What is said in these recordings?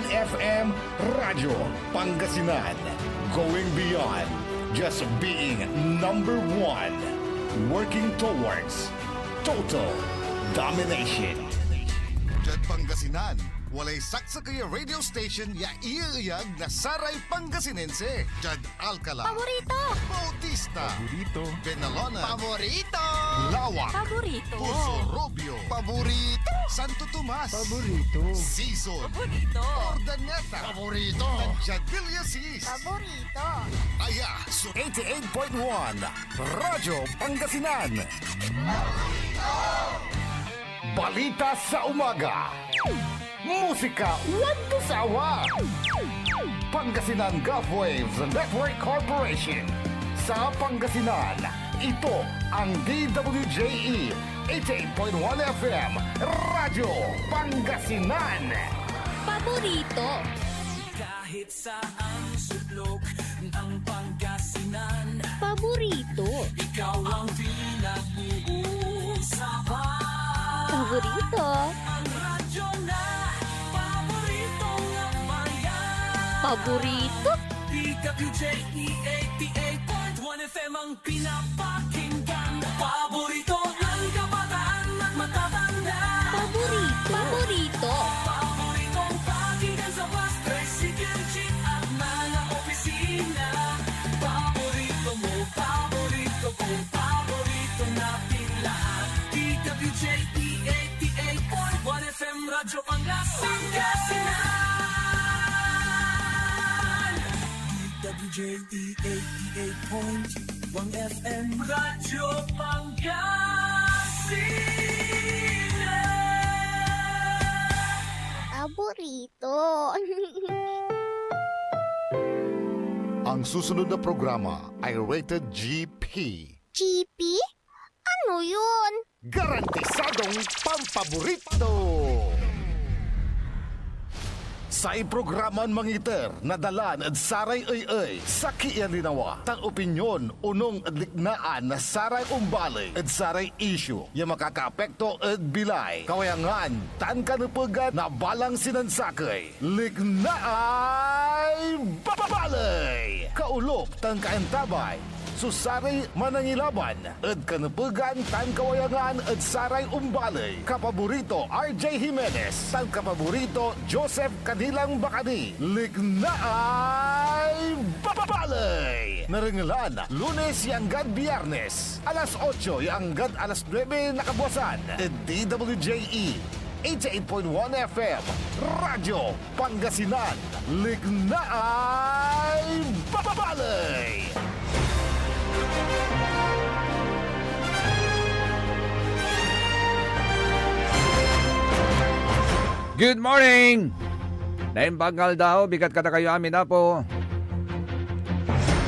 FM Radyo Pangasinan. Going beyond just being number one. Working towards total domination. Jad Pangasinan, walay saksa kaya radio station ya iiyag na Saray Pangasinense. Jad Alcala, Paborito! Bautista, Paborito. Benalona, Paborito! Lawak, Paborito! Puso Robio, Paborito, Santo Tomas, Paborito. Season, Paborito! Ordaneta, Paborito, Jad Villasis, Paborito! Aya, 88.1 Radyo Pangasinan. Balita sa umaga. Musika walang sawa. Pangasinan Gulf Waves Network Corporation. Sa Pangasinan, ito ang DWJE 88.1 FM Radyo Pangasinan. Paborito! Kahit saan sulok ng Pangasinan, Paborito! ikaw ang pinag-uusapan. Paborito! Ang radyo na paborito ng bayan. Paborito! DWJE 88.1 FM ang pinapakinggan. Paborito ng kabataan at matatanda. Paborito! Paborito! Paboritong pakinggan sa bus, tricycle, jeep at mga opisina. Paborito mo, paborito ko, paborito natin lahat. DWJE 88.1 FM Radyo Pangasinan. DWJE 88.1 FM Radyo Pangasinan. Paborito! Ang susunod na programa ay rated GP. GP? Ano yun? Garantisadong pampaborito. Sa iprograman mangiter, nadalan at saray ay sa kialinawa. Tan opinyon, unong adliknaan na saray umbali at saray issue. Yung makakaapekto at bilay. Kawayangan, tan kanupugan na balang sinansakay. Liknaay babalay. Kaulop, tan kaentabay. Susaray manangilaban at kanupugan tan kawayangan at saray umbalay. Kapaborito RJ Jimenez, tan kapaborito Joseph Kanilang Bakani. Lignaay babalay. Naringalan, Lunes yanggad Biyernes, alas 8 yanggad alas 9 nakabuasan. At DWJE 88.1 FM Radyo Pangasinan. Lignaay babalay. Good morning! Naimbagal daw, bigat kata kayo amin na po.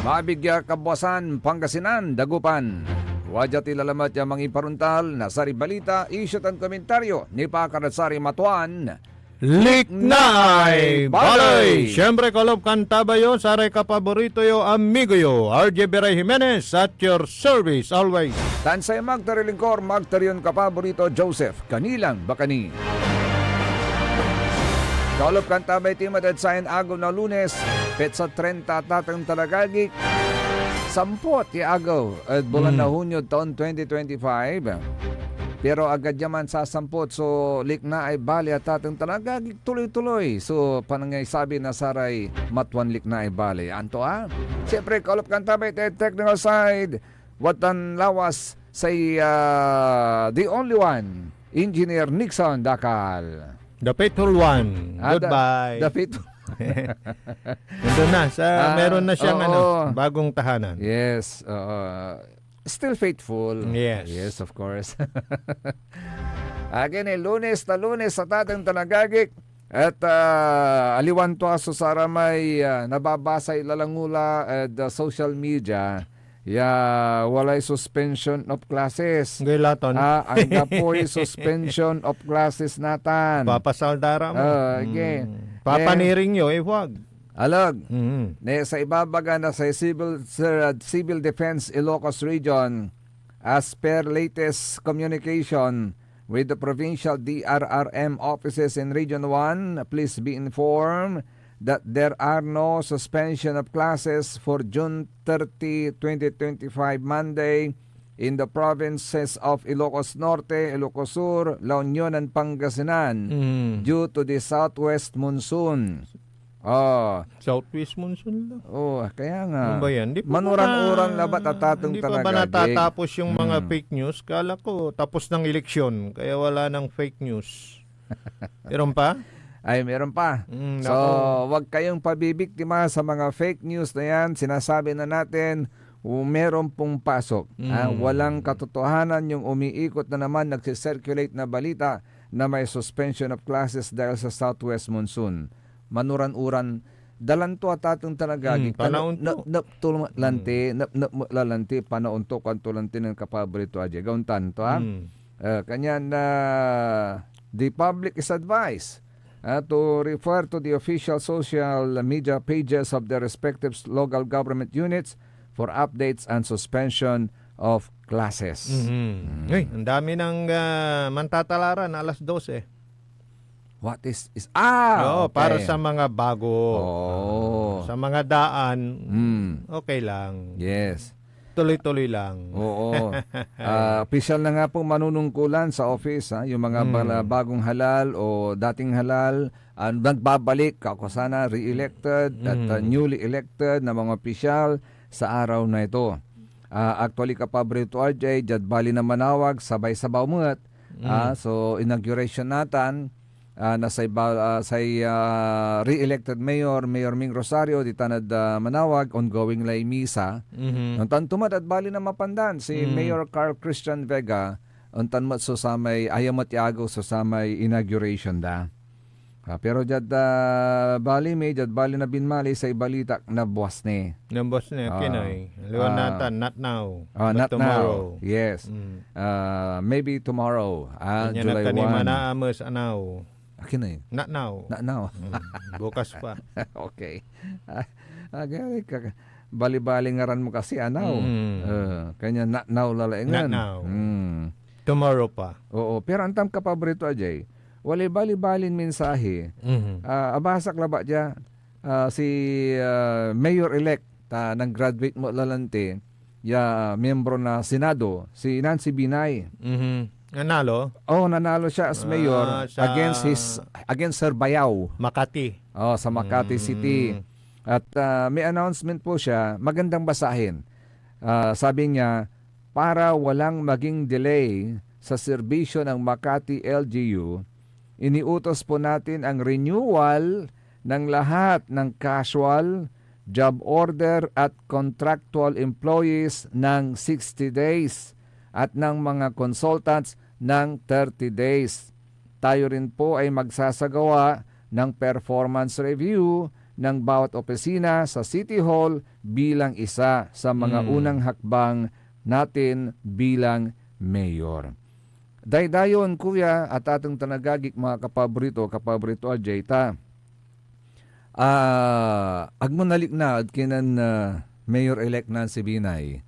Mabigya Kabuasan, Pangasinan, Dagupan. Wajat ilalamat yung mga iparuntal na sari balita, isyot ang komentaryo ni Pakaratsari Matuan. Liknaay Balay! Siyempre kalob kantaba yo, saray kapaborito yo, amigo yo, RJ Beray Jimenez at your service always. Tansay magtarilingkor, magtariyon kapaborito Joseph Kanilang Bakani. Kalob kantabay timad at sayan agaw na Lunes, petsa 30 tatang talagagik, sampot agaw at bulan na Hunyo taon 2025. Pero agad yaman sa sampot, so likna ay bali at tatang talagagik tuloy-tuloy. So panangay sabi na saray matuan likna ay bali. Anto siyempre kalob kantabay technical side, watan lawas say the only one, Engineer Nixon Dakal. The faithful one. Goodbye. The faithful. Nandun na, meron na siyang bagong tahanan. Yes. Still faithful. Yes. Yes, of course. Again, Lunes na Lunes sa tatang tanagagik. At aliwan to aso sa ramay nababasa ilalangula at social media. Walay suspension of classes. Gaylaton. Ang po'y suspension of classes natan. Papasaldara mo. Again. Papaniring nyo, wag. Alag, sa ibabaga na sa Civil Defense Ilocos Region, as per latest communication, with the provincial DRRM offices in Region 1, please be informed that there are no suspension of classes for June 30, 2025 Monday in the provinces of Ilocos Norte, Ilocos Sur, La Union, and Pangasinan due to the southwest monsoon. Southwest monsoon lang. Kaya nga. Ano ba yan? Di pa Manuran-uran na ba't atatong Hindi pa ba talaga? natatapos yung mga fake news? Kala ko tapos ng eleksyon, kaya wala ng fake news. Meron pa? Ay, meron pa. So, wag kayong pabibiktima sa mga fake news na yan. Sinasabi na natin, meron pong pasok. Walang katotohanan yung umiikot na naman, nagsisirculate na balita na may suspension of classes dahil sa southwest monsoon. Manuran-uran, dalanto at atong talagagi. Panaunto. Lalanti, panaunto, kantulanti ng kapaborito aja. Gauntan to, ha? Kanyan na the public is advised to refer to the official social media pages of their respective local government units for updates and suspension of classes. Ay, ang dami ng mantatalaran, alas 12. What is Oo, okay. para sa mga bago. Sa mga daan, okay lang. Yes. Tuloy-tuloy lang. Oo. Official na nga po manunungkulan sa office, yung mga bagong halal o dating halal, nagbabalik ako sana re-elected at newly elected na mga opisyal sa araw na ito. Actually, Kapaborito RJ, Jad Bali na manawag, sabay-sabaw muat. So, inauguration natin, na sa re-elected Mayor Ming Rosario di tanad manawag ongoing lay misa. Untan tumad at bali na mapandan si Mayor Carl Christian Vega untan mat so samay ayamat iago so samay inauguration da. Pero jad bali na binmali sa ibalita na buwas ni. Nambos na kinay. Liwan natin, not now. Not tomorrow. now. Yes. Maybe tomorrow. July 1. July 1. Na amos anaw. Akin na yun. Not now. Not now. Bukas pa. Okay. Bali-bali ngaran mo kasi anaw. Kanya not now lalaingan. Not now. Tomorrow pa. Oo. Pero antam Kapaborito Ajay, wali bali-balin mensahe. Abasak laba dya si Mayor-elect nang graduate mo lalante miyembro na Senado, si Nancy Binay. Nanalo? Nanalo siya as mayor against Sir Bayaw. Makati. Sa Makati City. At may announcement po siya, magandang basahin. Sabi niya, para walang maging delay sa serbisyo ng Makati LGU, iniutos po natin ang renewal ng lahat ng casual, job order at contractual employees ng 60 days at ng mga consultants ng 30 days. Tayo rin po ay magsasagawa ng performance review ng bawat opisina sa City Hall bilang isa sa mga unang hakbang natin bilang mayor. Daydayon kuya at atong tanagagik mga Kapaborito Ajay ta. Agmonalik na at kinan Mayor-elect Nancy Binay.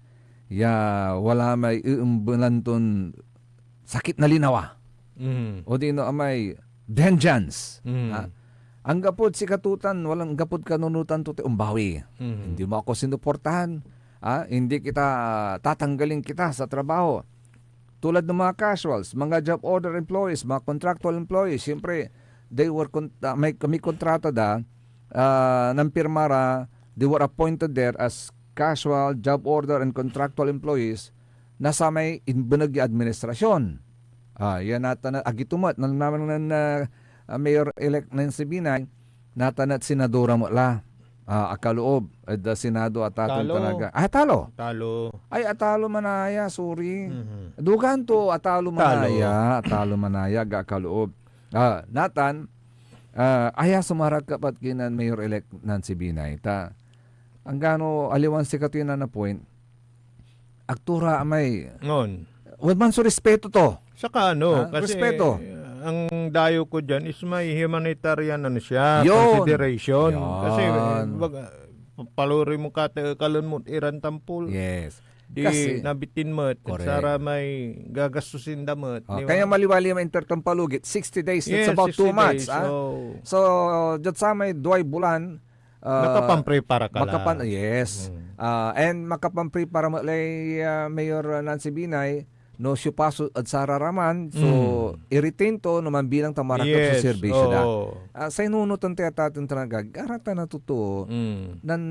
Wala may iumbulanton sakit na linawa. O di no amay vengeance. Ang gapod si katutan, walang gapod kanunutan to umbawi. Hindi mo ako sinuportahan. Hindi kita tatanggalin kita sa trabaho. Tulad ng mga casuals, mga job order employees, mga contractual employees, siyempre they were may kontrata ng pirmara, they were appointed there as casual, job order, and contractual employees na sa may inbanagi administrasyon. Yan natin, agitumat, naman Mayor-elect Nancy Binay, natanat senadora mo la. Akaloob, at Senado at atong talaga. Talo. Ay, atalo manaya, sorry. Dugan to, atalo manaya, akaloob. Natan, aya sumarag kapat kinan Mayor-elect Nancy Binay. Ang gano aliwan si katuyan na point, aktura may Ngon. wag man so respeto to. Saka kasi respeto. Ang dayo ko dyan is may humanitarian siya, Yun. consideration. Yun. Kasi paluri mo kalon mo iran tampol. Yes. di Kasi- nabitin mo, Correct. sara may gagastusin damot. Oh, di ba? kaya maliwali ang intertong palugit, 60 days, Yes, it's about 2 60 months. days, Ah. so, So, dyan sa may duay bulan, nakapampre para ka lang. yes. And makapampre para malay Mayor Nancy Binay, no siya paso at sararaman, so i-retain to naman bilang tamarakot sa serbisyo da. Sa inunutan tayo tatin talaga, garata na totoo, nan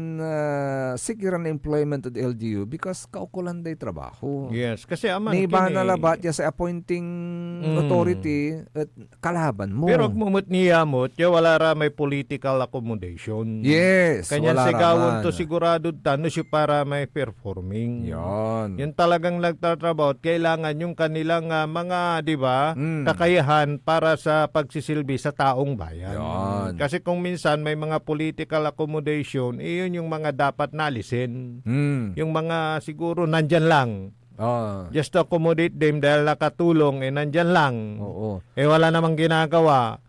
sikiran na employment at LGU because kaukulan day trabaho. Yes, kasi aman Ni ba kini- nalabat ya sa appointing authority at kalaban mo. Pero mumut niya mo, tiya wala ra may political accommodation. Yes, Kanyan wala sigawon raman. to sigurado tano siya para may performing. Yon. Yan talagang nagtatrabaho at kailangan yung kanilang mga, di ba, Mm. kakayahan para sa pagsisilbi sa taong bayan. Yan. Kasi kung minsan may mga political accommodation, iyon yung mga dapat nalisin. Yung mga siguro nandyan lang. Just to accommodate them dahil nakatulong, nandyan lang. Oo. Wala namang ginagawa.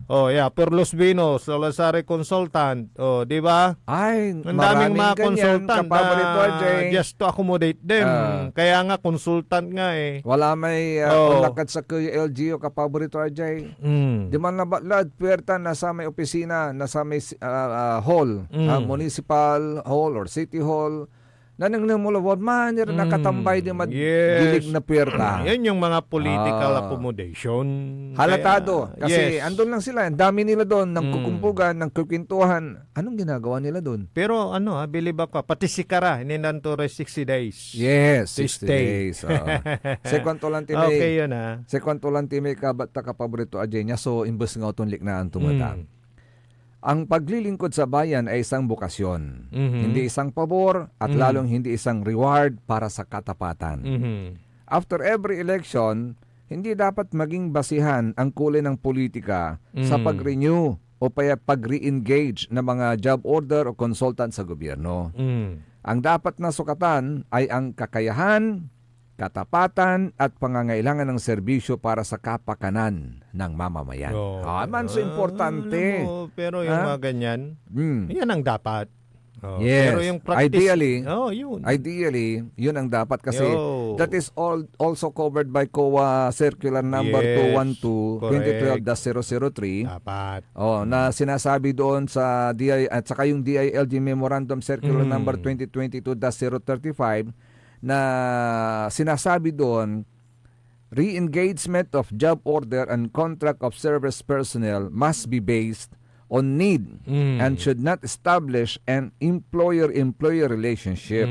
Per Los Vinos, Lazare Consultant. Di ba? Ay, Ang daming mga ganyan, consultant kapaborito, na Jay. just to accommodate them. Kaya nga, consultant nga eh. Wala may ulakad sa LGU kapaborito Ajay. Di man nabatlad, puwerta nasa may opisina, nasa may hall, municipal hall or city hall. Nanang namulawad man, nakatambay di madilig na puwerta. Yan yung mga political accommodation. Halatado. Kaya, Kasi yes. andun lang sila. Ang dami nila doon, ng kukumpugan, ng kukintuhan. Anong ginagawa nila doon? Pero believe ako, pati si Kara, ininanto 60 days. Yes, To 60 stay. days. Second to lang timay. Okay yun ha. Second to lang timay kabat ta kapaborito Ajay niya. So, imbes nga itong liknaan tumatang. Ang paglilingkod sa bayan ay isang bukasyon. Hindi isang pabor at lalong hindi isang reward para sa katapatan. After every election, hindi dapat maging basihan ang kulay ng politika sa pag-renew o pag-re-engage ng mga job order o consultant sa gobyerno. Ang dapat na sukatan ay ang kakayahan, katapatan at pangangailangan ng serbisyo para sa kapakanan ng mamamayan. Man, so importante. Pero yung mga ganyan, yan ang dapat. Yes. Pero yung practice, Ideally, Ideally, yun ang dapat kasi that is also covered by COA Circular number Yes, 212-2012-003. dapat. Na sinasabi doon sa DI at saka yung DILG Memorandum Circular number 2022-035 na sinasabi doon, re-engagement of job order and contract of service personnel must be based on need and should not establish an employer-employee relationship.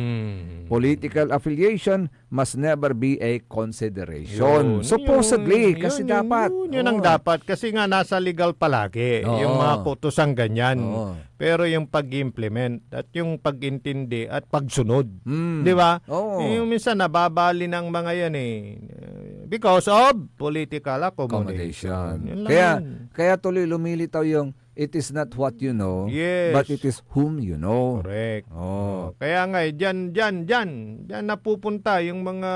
Political affiliation must never be a consideration. Supposedly, kasi dapat. Yun ang dapat. Kasi nga nasa legal palagi. Yung mga kutusang ganyan. Pero yung pag-implement at yung pag-intindi at pagsunod. Di ba? Yung minsan nababali ng mga yan because of political accommodation. Yun lang yun. Kaya tuloy lumilitaw yung it is not what you know, Yes. but it is whom you know. Correct. Kaya nga, dyan napupunta yung mga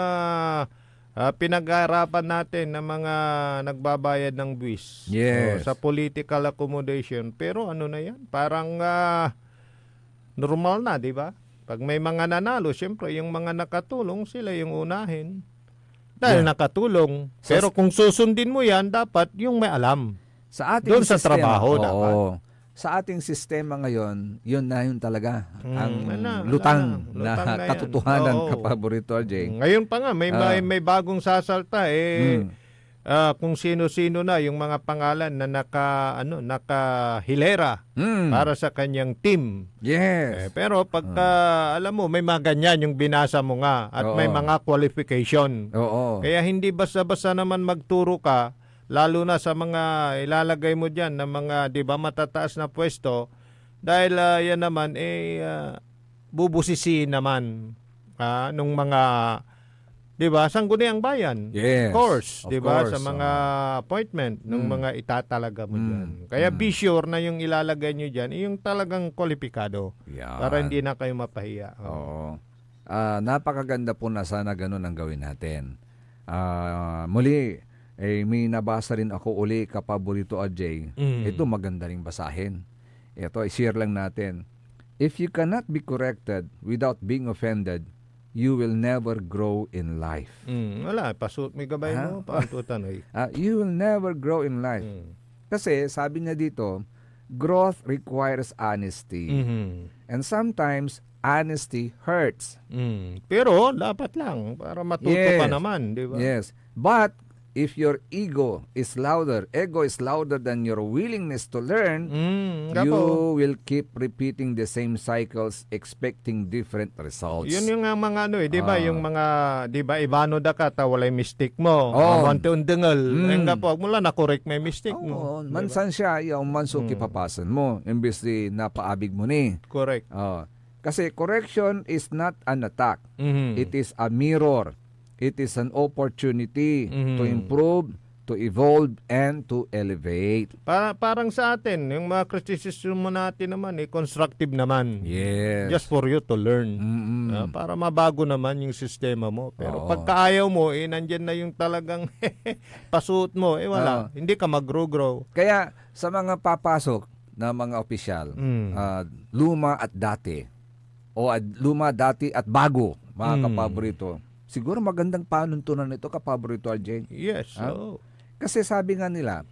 pinag-aarapan natin ng mga nagbabayad ng buwis. Yes. Sa political accommodation. Pero ano na yan? Parang normal na, di ba? Pag may mga nanalo, syempre yung mga nakatulong, sila yung unahin. Dahil nakatulong. Pero kung susundin mo yan, dapat yung may alam. Sa ating Doon sa sistema, trabaho dapat. Sa ating sistema ngayon, yun na yun talaga ang wala lutang na. Lutang na yan. katotohanan, Oo. kapaborito, Jay. Ngayon pa nga, may bagong sasalta kung sino-sino na yung mga pangalan na nakahilera para sa kanyang team. Yes. Pero pagka, alam mo, may mga ganyan yung binasa mo nga at may mga qualification. Oo. Kaya hindi basta-basta naman magturo ka, lalo na sa mga ilalagay mo dyan ng mga, di ba, matataas na pwesto, dahil yan naman, bubusisi naman nung mga, di ba, sangguniang bayan. Yes. Of course, Of di ba, course, sa mga appointment ng mga itatalaga mo dyan. Kaya be sure na yung ilalagay nyo dyan, yung talagang kwalipikado. Yan. Para hindi na kayo mapahiya. Oo. Napakaganda po na sana ganun ang gawin natin. Muli, may nabasa rin ako uli kapaborito Ajay. Ito maganda ring basahin. Ito, i-share lang natin. If you cannot be corrected without being offended, you will never grow in life. Wala, pasut may gabay mo, paantutan. You will never grow in life. Kasi sabi niya dito, growth requires honesty. And sometimes, honesty hurts. Pero, dapat lang, para matuto ka naman, di ba? Yes. But, if your ego is louder than your willingness to learn, you will keep repeating the same cycles expecting different results. Yun yung mga di ba, yung mga, di ba, ibano da ka, walay mistake mo. Oh. Amante undengal. Nga po, mula na-correct may mistake mo. Mansan siya, yung manso kipapasan mo, imbes di napaabig mo ni. Correct. Kasi correction is not an attack. It is a mirror. It is an opportunity to improve, to evolve, and to elevate. Parang sa atin, yung mga criticism mo natin naman, constructive naman. Yes. Just for you to learn. Para mabago naman yung sistema mo. Pero pagka ayaw mo, nandyan na yung talagang pasuot mo, wala. Hindi ka mag-grow. Kaya sa mga papasok na mga opisyal, luma at dati, o luma, dati at bago, mga kapaborito, siguro magandang panuntunan ito, kapaborito RJ. Yes. Kasi sabi nga nila,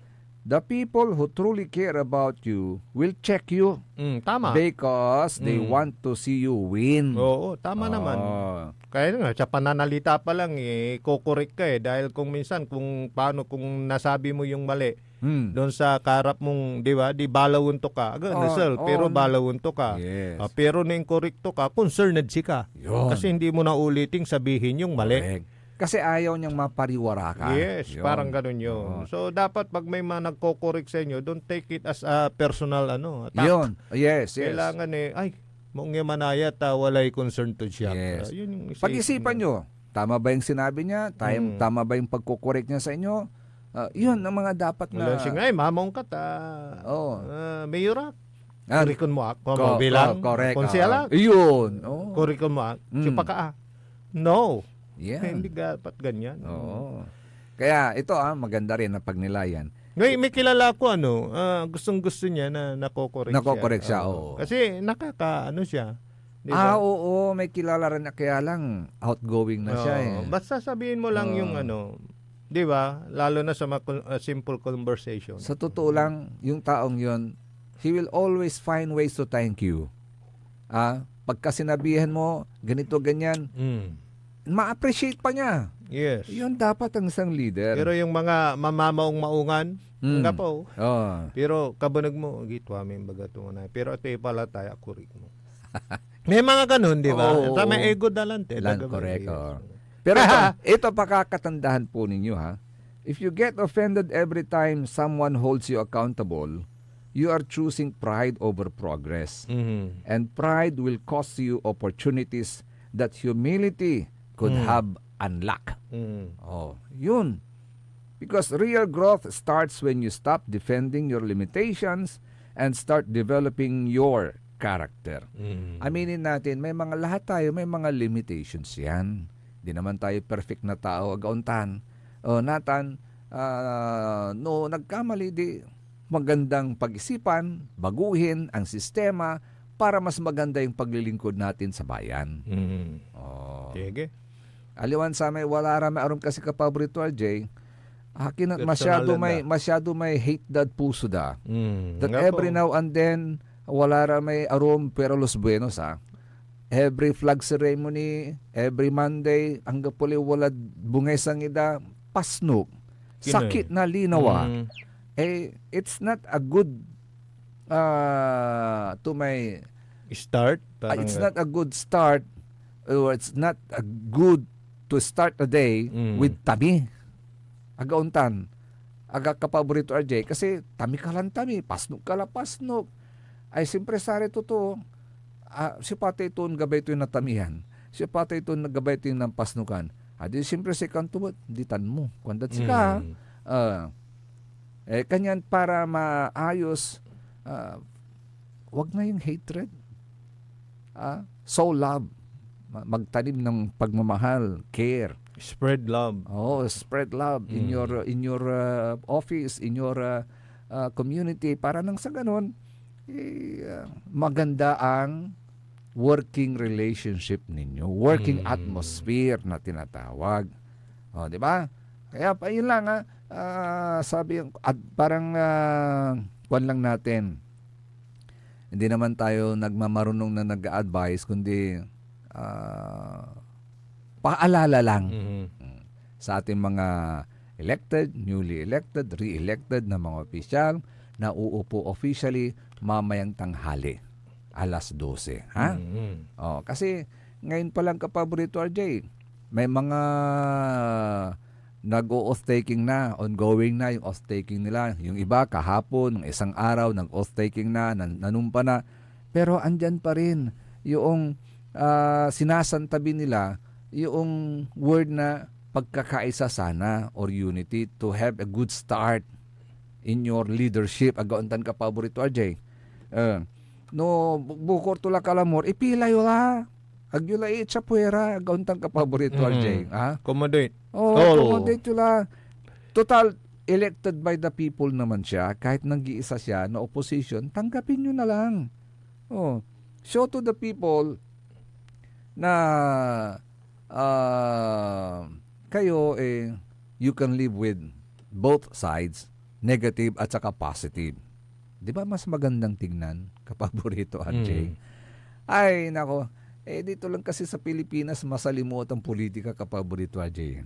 the people who truly care about you will check you. Tama. Because they want to see you win. Oo, tama naman. Kaya nga, sa pananalita pa lang, kukorek ka dahil kung minsan, kung nasabi mo yung mali, doon sa karap mong, di ba, di balawunto ka. Pero balawunto ka. Yes. Pero na yung korrekto ka, concerned si ka. Yun. Kasi hindi mo na uliting sabihin yung mali. Correct. Kasi ayaw niyang mapariwara ka. Yes, Yun. parang ganun yun. So, dapat pag may mga nagko-correct sa inyo, don't take it as a personal attack. Yun. Yes. Kailangan mong manayat, walay concern to siya. Yes. Yun yung Pag-isipan nyo, tama ba yung sinabi niya? Tama ba yung pagkukorek niya sa inyo? Yun ang mga dapat na... Wala siya mamong ka mayorak. Kurikon mo ako, bilang, correct. konsyala. Yun. Kurikon mo ako, siya ka. No. Yeah. Hindi dapat ganyan. Kaya ito maganda rin ang pagnilayan. Ngayon, may kilala ko gustong-gusto niya na nakokorek siya. Nakokorek siya, oo. Kasi siya. Diba? Oo, may kilala rin na kaya lang outgoing na siya Basta sabihin mo lang yung di ba? Lalo na sa simple conversation. Sa totoo lang, yung taong yun, he will always find ways to thank you. Pagka sinabihan mo, ganito, ganyan, ma-appreciate pa niya. Yes. Yun dapat ang isang leader. Pero yung mga mamamaong maungan, nga po. Pero kabanag mo, gitwa may bagato na. Pero ito pala tayo, kurik mo. May mga ganun, di ba? May ego dalante. Correct. Pero ito pakakatandahan po ninyo If you get offended every time someone holds you accountable, you are choosing pride over progress. And pride will cost you opportunities that humility could have unlocked. Yun. Because real growth starts when you stop defending your limitations and start developing your character. Aminin natin, lahat tayo, may mga limitations yan. Di naman tayo perfect na tao, agauntan. Nathan, nagkamali, di magandang pag-isipan, baguhin ang sistema para mas maganda yung paglilingkod natin sa bayan. Sige. Aliwan sa may wala rami aron kasi kapaborito RJ. Akin masyado may hate dad puso da. That every now and then wala rami aron pero los buenos Every flag ceremony, every Monday, hanggang puli wala bungay sang ida, pasnok, sakit na linawa. It's not a good to my start. It's not a good start, or it's not a good to start a day with tabi. Agauntan. Aga kapaborito RJ, kasi tami ka lang tami, pasnok ka lang pasnok. Ay simpre sari totoo. Si patay ito gabay ito yung natamihan. Si patay ito nagabay ito yung nampasnukan. Di siyempre si kanto, ditan mo. Kundat si ka. Kanyan para maayos, wag na yung hatred. Sow love. Magtanim ng pagmamahal, care. Spread love. Spread love in your office, in your community, para nang sa ganon maganda ang working relationship ninyo, working atmosphere na tinatawag. O, di ba? Kaya pa yun lang sabi at parang kwan lang natin. Hindi naman tayo nagmamarunong na nag-advise kundi paalala lang sa ating mga elected, newly elected, re-elected na mga opisyal na uupo officially mamayang tanghali. Alas 12. Ha? Oh, kasi ngayon pa lang kapaborito RJ, may mga nag-oath taking na, ongoing na yung oath taking nila. Yung iba kahapon, ng isang araw, nag-oath taking na, nanumpa na. Pero andyan pa rin yung sinasantabi nila yung word na pagkakaisa sana or unity to have a good start in your leadership. Agauntan ka paborito RJ. No bukor tula kalamor ipila yola agyula itsa puera gauntan ka paborito RJ Accommodate. Accommodate yula total elected by the people naman siya kahit nag-iisa siya na opposition tanggapin nyo na lang show to the people na kayo you can live with both sides, negative at saka positive. Di ba mas magandang tingnan, kapaborito RJ? Ay, nako. Dito lang kasi sa Pilipinas, masalimot ang politika, kapaborito RJ.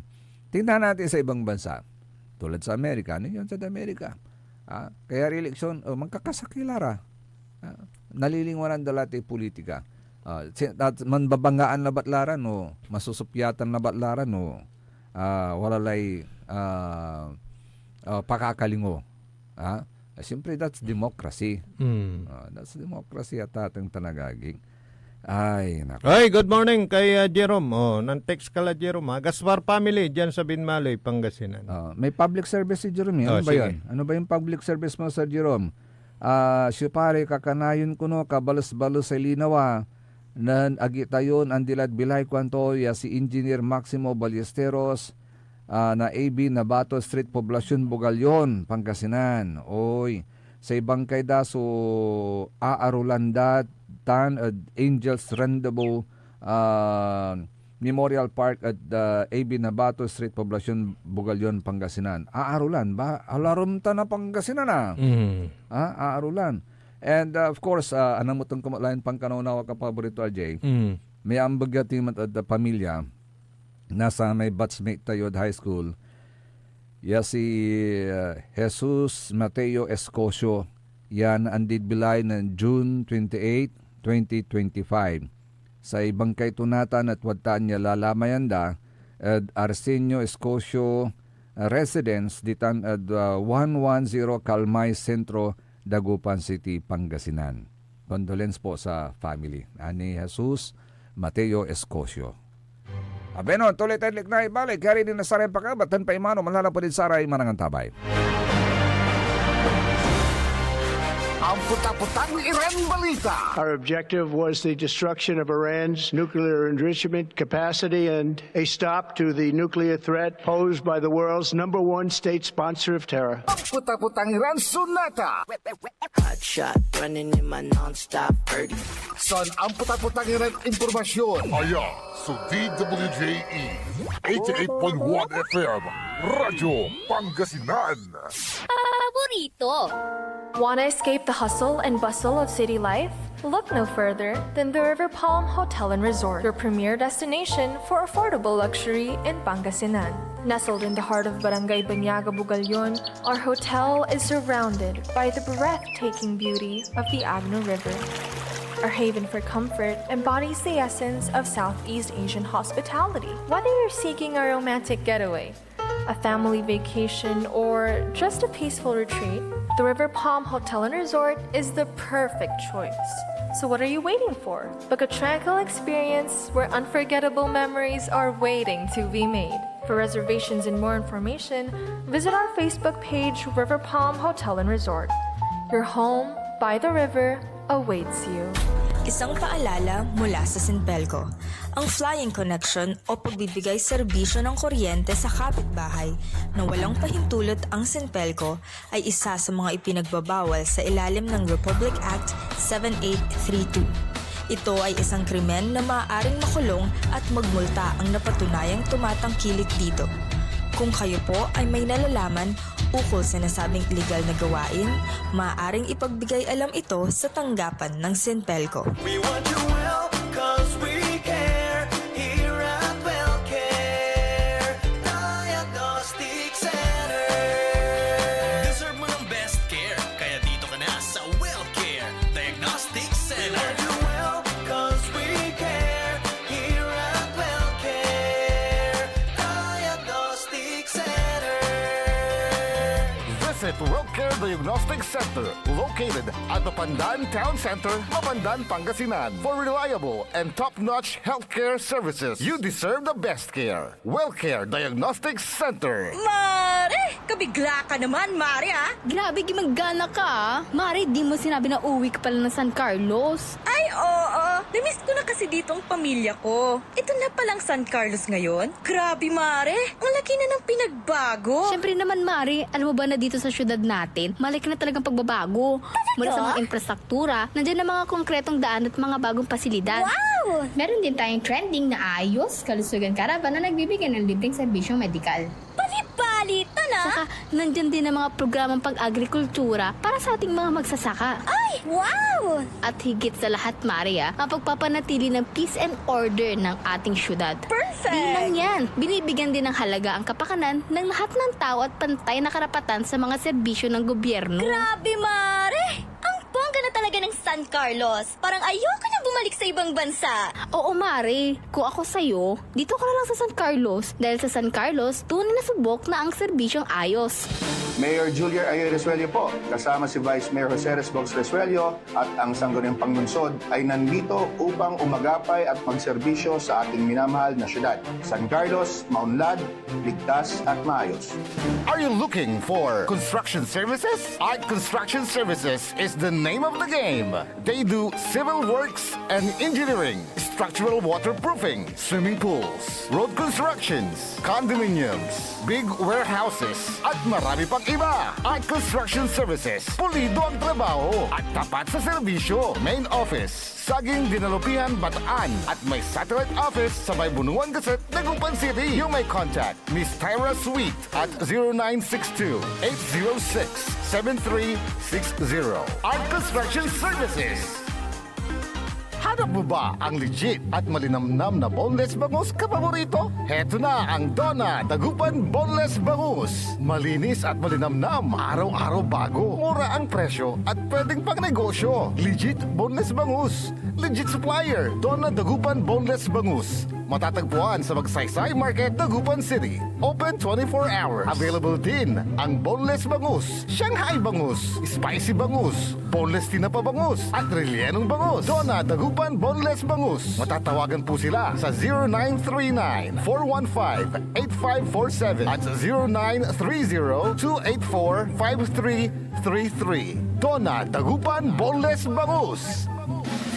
Tingnan natin sa ibang bansa. Tulad sa Amerika. Ano yun sa Amerika? Kaya re-eleksyon, magkakasakilara. Nalilingwanan dalati politika. Manbabangaan na batlaran, masusupyatan na batlaran, walalay pakakalingo. Siyempre, that's democracy. That's democracy at ating tanagaging. Ay, naku. Ay, good morning kay Jerome. Nan-text ka la Jerome. Gaspar family dyan sa Binmaloy, Pangasinan. May public service si Jerome. Ano ba sige. yun? Ano ba yung public service mo, Sir Jerome? Siya pare, kakanayon ko no, kabalos-balos sa linawa. Nan agitayon ang dilad bilay kwanto ya si Engineer Maximo Ballesteros na AB Nabato Street Poblacion Bugalyon, Pangasinan. Oy, sa ibang kayda so Aarulanda Tan at Angels Rendezvous Memorial Park at AB Nabato Street Poblacion Bugalyon, Pangasinan. Aarulan ba? Alarum ta na Pangasinan Aarulan. And of course, anang mutong kumalain pangkanaunawa kapaborito RJ. May ambag timat at pamilya nasa may batchmate tayo at high school. Si Jesus Mateo Escosio. Yan andid bilay ng June 28, 2025. Sa ibang kay tunatan at wadtaan niya lalamayanda at Arsenio Escosio residence ditan at 110 Calmay Centro, Dagupan City, Pangasinan. Condolence po sa family. Ani Jesus Mateo Escosio. Abeno, tuloy tayo na ibalik. Kaya rin na saray pa ka, batan pa imano, malala po din saray manangang tabay. Ang puta-putang Iran Balita. Our objective was the destruction of Iran's nuclear enrichment capacity and a stop to the nuclear threat posed by the world's #1 state sponsor of terror. Ang puta-putang Iran Sunata. Hot shot running in my non-stop 30. Son ang puta-putang Iran Impormasyon. Aya sa DWJE 88.1 FM Radyo Pangasinan. Paborito. Want to escape the hustle and bustle of city life? Look no further than the River Palm Hotel and Resort, your premier destination for affordable luxury in Pangasinan. Nestled in the heart of Barangay Banyaga, Bugalyon, our hotel is surrounded by the breathtaking beauty of the Agno River. Our haven for comfort embodies the essence of Southeast Asian hospitality. Whether you're seeking a romantic getaway, a family vacation, or just a peaceful retreat, the River Palm Hotel and Resort is the perfect choice. So what are you waiting for? Book a tranquil experience where unforgettable memories are waiting to be made. For reservations and more information, visit our Facebook page, River Palm Hotel and Resort. Your home by the river awaits you. Isang paalala mula sa Sinpelco. Ang flying connection o pagbibigay serbisyo ng kuryente sa kapitbahay na walang pahintulot ang Sinpelco ay isa sa mga ipinagbabawal sa ilalim ng Republic Act 7832. Ito ay isang krimen na maaaring makulong at magmulta ang napatunayang tumatangkilik dito. Kung kayo po ay may nalalaman ukol sa nasabing illegal na gawain, maaaring ipagbigay alam ito sa tanggapan ng Sinpelco. We want you well, cause we care. Here at WellCare Diagnostic Center. Deserve mo ng best care, kaya dito ka na sa WellCare Diagnostic Center. We want you well, cause we care. Here at WellCare Diagnostic Center. Visit WellCare Diagnostic Center, located at the Pandan Town Center, Mapandan, Pangasinan. For reliable and top-notch healthcare services, you deserve the best care. WellCare Diagnostic Center. Mare! Kabigla ka naman, Mare, ha? Grabe, gimagana ka ah. Mari, di mo sinabi na uwi ka pala ng San Carlos. Ay, oo. Namiss ko na kasi dito ang pamilya ko. Ito na palang San Carlos ngayon. Grabe, Mare. Ang laki na ng pinagbago. Siyempre naman, Mari, alam mo ba na dito sa syudad natin, malaki na talagang pagbabago. Mula sa mga infrastruktura, nandiyan na mga konkretong daan at mga bagong pasilidad. Wow! Meron din tayong trending na ayos, kalusugan karavan na nagbibigay ng libreng serbisyong medikal. Balita na! Saka, nandyan din ang mga programang pag-agrikultura para sa ating mga magsasaka. Ay, wow! At higit sa lahat, Maria, ang pagpapanatili ng peace and order ng ating syudad. Perfect! Di lang yan, binibigyan din ng halaga ang kapakanan ng lahat ng tao at pantay na karapatan sa mga serbisyo ng gobyerno. Grabe, Mare! Ang bongga na talaga ng San Carlos. Parang ayoko na bumalik sa ibang bansa. Oo, Mare. Kung ako sa'yo, dito ka na lang sa San Carlos. Dahil sa San Carlos, tunay na subok na ang serbisyong ayos. Mayor Julia Ayer Resuello po, kasama si Vice Mayor Jose Resbox Resuello at ang Sangguniang Panglungsod ay nandito upang umagapay at magserbisyo sa ating minamahal na syudad. San Carlos, maunlad, ligtas at maayos. Are you looking for construction services? Art Construction Services is the name of the game. They do civil works and engineering, structural waterproofing, swimming pools, road constructions, condominiums, big warehouses, at marami pang iba. Art Construction Services, pulido ang trabaho at tapat sa serbisyo. Main office, Saging Dinalupihan, Bataan, at may satellite office sa May Bunuan Gazette, Dagupan City. You may contact Miss Tyra Sweet at 0962-806-7360. Art Construction Services. Hanap mo ba ang legit at malinamnam na boneless bangus kapaborito? Heto na ang Donna Dagupan Boneless Bangus. Malinis at malinamnam, araw-araw bago. Mura ang presyo at pwedeng pang negosyo. Legit boneless bangus. Legit supplier, Donna Dagupan Boneless Bangus. Matatagpuan sa Magsaysay Market, Dagupan City. Open 24 hours. Available din ang boneless bangus, Shanghai bangus, spicy bangus, boneless tinapa bangus, at rellenong bangus. Donna Dagupan Boneless Bangus. Matatawagan po sila sa 0939-415-8547 at 0930-284-5333. Donna Dagupan Boneless Bangus.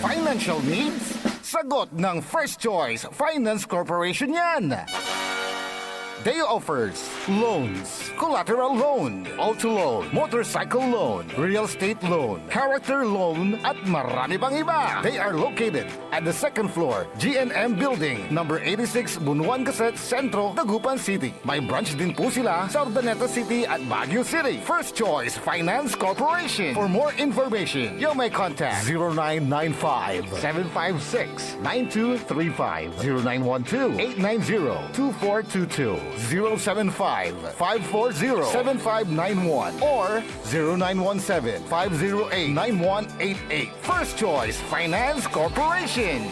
Financial needs? Sagot ng First Choice Finance Corporation yan. They offers loans, collateral loan, auto loan, motorcycle loan, real estate loan, character loan, at marami pang iba. They are located at the second floor, GNM Building, number 86, Bunuan Gazette, Centro, Dagupan City. May branch din po sila sa Urdaneta City at Baguio City. First Choice Finance Corporation. For more information, you may contact 0995-756-9235, 0912-890-2422. 075-540-7591 or 0917-508-9188. First Choice Finance Corporation.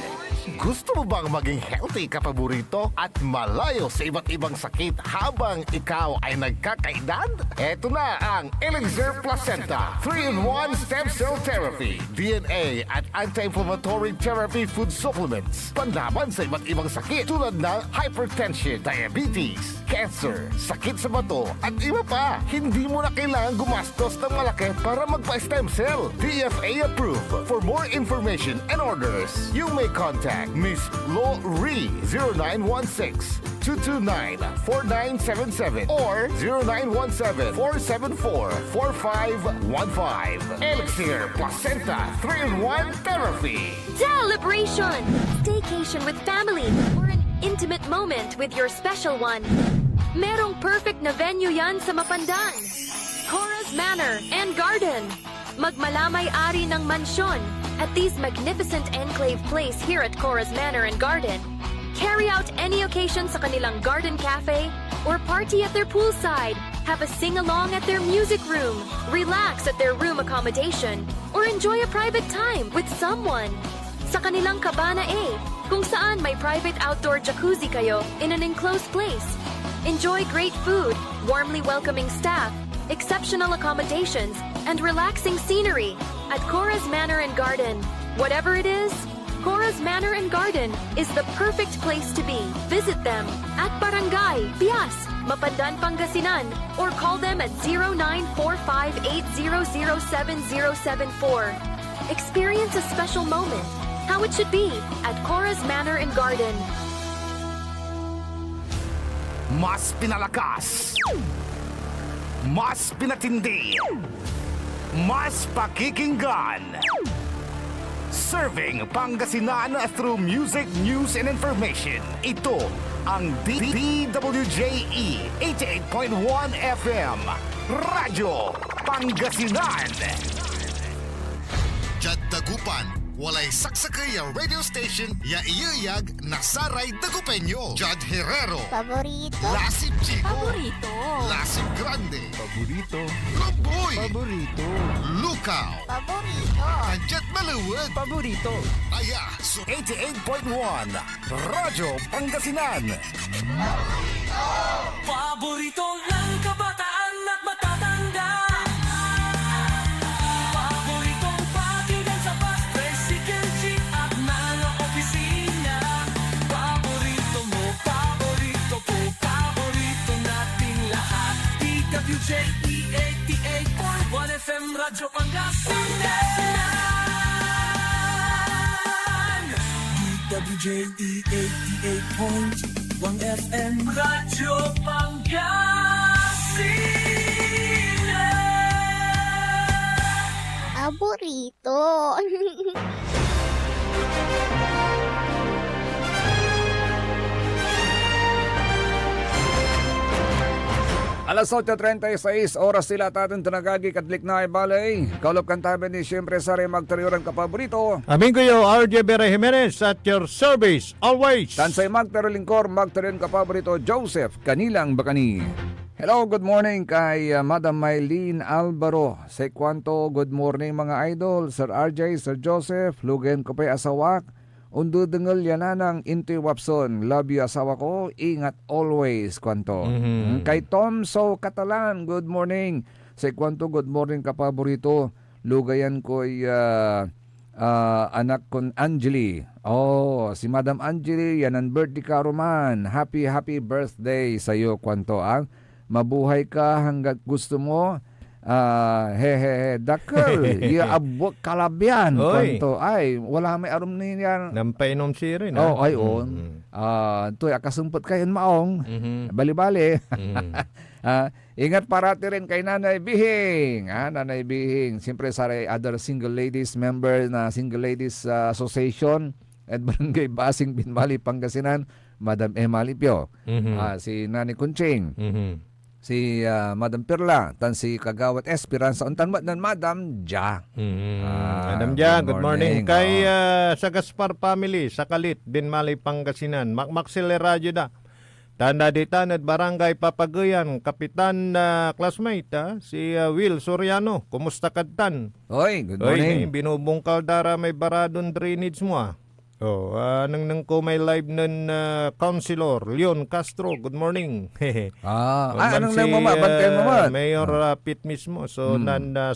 Gusto mo bang maging healthy ka paborito at malayo sa iba't ibang sakit habang ikaw ay nagkakaedad? Eto na ang Elixir Placenta 3-in-1 Stem Cell Therapy, DNA at Anti-Inflammatory Therapy Food Supplements. Panlaban sa iba't ibang sakit tulad ng hypertension, diabetes, cancer, sakit sa bato at iba pa. Hindi mo na kailangan gumastos ng malaki para magpa-stem cell. DFA approved. For more information and orders, you may contact Contact Miss Lo Ree 0916-229-4977 or 0917-474-4515. Elixir Placenta 3-in-1 Therapy. Celebration! Staycation with family or an intimate moment with your special one. Merong perfect na venue yan sa Mapandan. Cora's Manor and Garden. Magmalamay-ari ng mansyon at these magnificent enclave place here at Cora's Manor and Garden. Carry out any occasion sa kanilang garden cafe or party at their poolside. Have a sing-along at their music room. Relax at their room accommodation or enjoy a private time with someone. Sa kanilang Cabana A, kung saan may private outdoor jacuzzi kayo in an enclosed place. Enjoy great food, warmly welcoming staff, exceptional accommodations, and relaxing scenery at Cora's Manor and Garden. Whatever it is, Cora's Manor and Garden is the perfect place to be. Visit them at Barangay Pias, Mapandan, Pangasinan, or call them at 0945-800-7074. Experience a special moment, how it should be at Cora's Manor and Garden. Mas pinalakas, mas pinatindi, mas pakikinggan. Serving Pangasinan through music, news, and information. Ito ang DWJE 88.1 FM. Radyo Pangasinan. Jad Dagupan, walay saksakay ya radio station ya iyayag na Saray Dagupeño. Jad Herrero, Paborito. Lasip Chico, Paborito. Lasip Grande, Paborito. Lumboy, Paborito. Lukaw, Paborito. Kanjat Maluwag, Paborito. Aya, so 88.1 Radyo Pangasinan. Paborito ng kabataan at matatanda. Paboritong pakinggan sa bus, tricycle, jeep at mga opisina. Paborito mo, paborito ko, paborito nating lahat. DWJE 88.1 FM Radyo Pangasinan. DWJE 88.1 FM Radyo Pangasinan. Paborito. Alas 8:36 oras sila tatin tanagagi katlik na balay. Kaulap kantaben ni siyempre sari magteriyoran kapaborito. Amin ko yo, RJ Bere Jimenez at your service always. Tansay magterolingkor magteriyon kapaborito Joseph Kanilang Bakani. Hello, good morning kay Madam Maylene Alvaro. Sa kwanto, good morning mga idol. Sir RJ, Sir Joseph, lugen ko pa'y asawak. Undo dengal yananang Inti Wapson. Love you asawa ko. Ingat always kwanto. Kay Tom So Catalan, good morning. Sa kwanto, good morning kapaborito. Lugayan ko'y anak kon Angeli. Oh, si Madam Angeli, yan ang birthday ka roman. Happy birthday sa iyo kwanto. Mabuhay ka hanggat gusto mo. Dakkel, abot kalabyan. Kwanto, ay, wala may arum niyan. Nampainom siya rin. Oh, ay, on. Ito'y akasumpot kayo maong. Bali-bali. Ingat parati rin kay Nanay Bihing. Nanay Bihing. Siyempre sa other single ladies member na Single Ladies Association at Barangay Basing, Binmali, Pangasinan, Madam Emali Pio. Si Nani Kunching. Si Madam Perla, tan si Kagawat Esperanza, untan nan Madam Ja. Madam Ja, good morning. Kay sa Gaspar family, sa Kalit, Binmali, Pangasinan, Makmaksile Radio da. Tanda ditan at Barangay Papagayan, Kapitan classmate, si Will Soriano, kumusta kadtan? Oy, good morning. Binubungkal dara may baradon drainage mo Oh, nang ko may live nun Councilor Leon Castro. Good morning. Anong nang mamabantay mo? Mayor Pit mismo. So,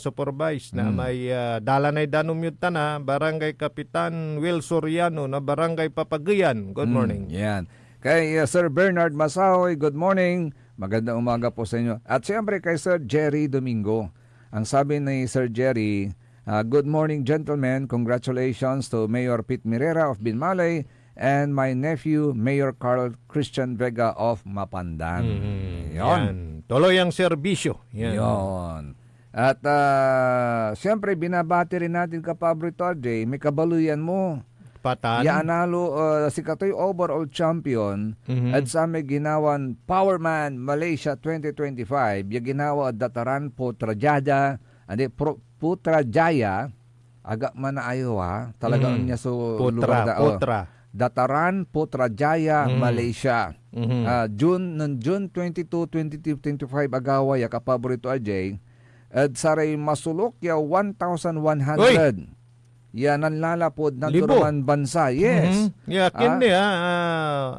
supervise na may dalanay danom yun na Barangay Kapitan Will Soriano na Barangay Papagayan. Good morning. Yan. Kay Sir Bernard Masahoy, good morning. Magandang umaga po sa inyo. At siyempre kay Sir Jerry Domingo. Ang sabi ni Sir Jerry, Good morning, gentlemen. Congratulations to Mayor Pete Mirera of Binmalay and my nephew, Mayor Carl Christian Vega of Mapandan. Yan. Tuloy ang serbisyo. Yon. At siyempre, binabati rin natin kapaborito, RJ, may kabaluyan mo. Patan. Yanalo si Katoy overall champion at sa may ginawan Powerman Malaysia 2025. Ya ginawa Dataran Putrajaya, Putrajaya, agak man na ayaw ha. Talagang niya so lugar Putra. Dataran Putrajaya, Malaysia. June 22, 2025 agawa ya kapaborito RJ. At saray masulok ya 1,100. Yan ang lalapod ng turuan bansa. Yes. Yakin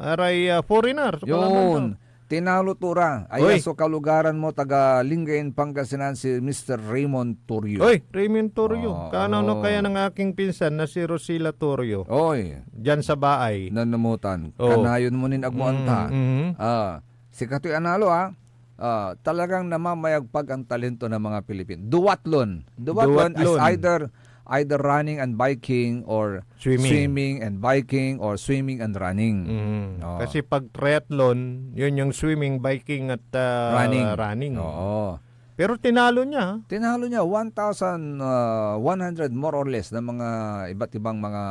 aray foreigner. Yun. Tinalo tura. Ayan so kalugaran mo taga Lingayen, Pangasinan si Mr. Raymond Torrio. Oy, Raymond Torrio. Kanano kaya ng aking pinsan na si Rosila Torrio? Oy. Diyan sa baay. Nanamutan. Kanayon mo nin agmuanta. Si Katoy Analo talagang namamayagpag ang talento ng mga Pilipino. Duwatlon as either running and biking or swimming and biking or swimming and running. Kasi pag triathlon, yun yung swimming, biking at running. Oo. Pero tinalo niya. Tinalo niya 1,100 more or less na mga iba't ibang mga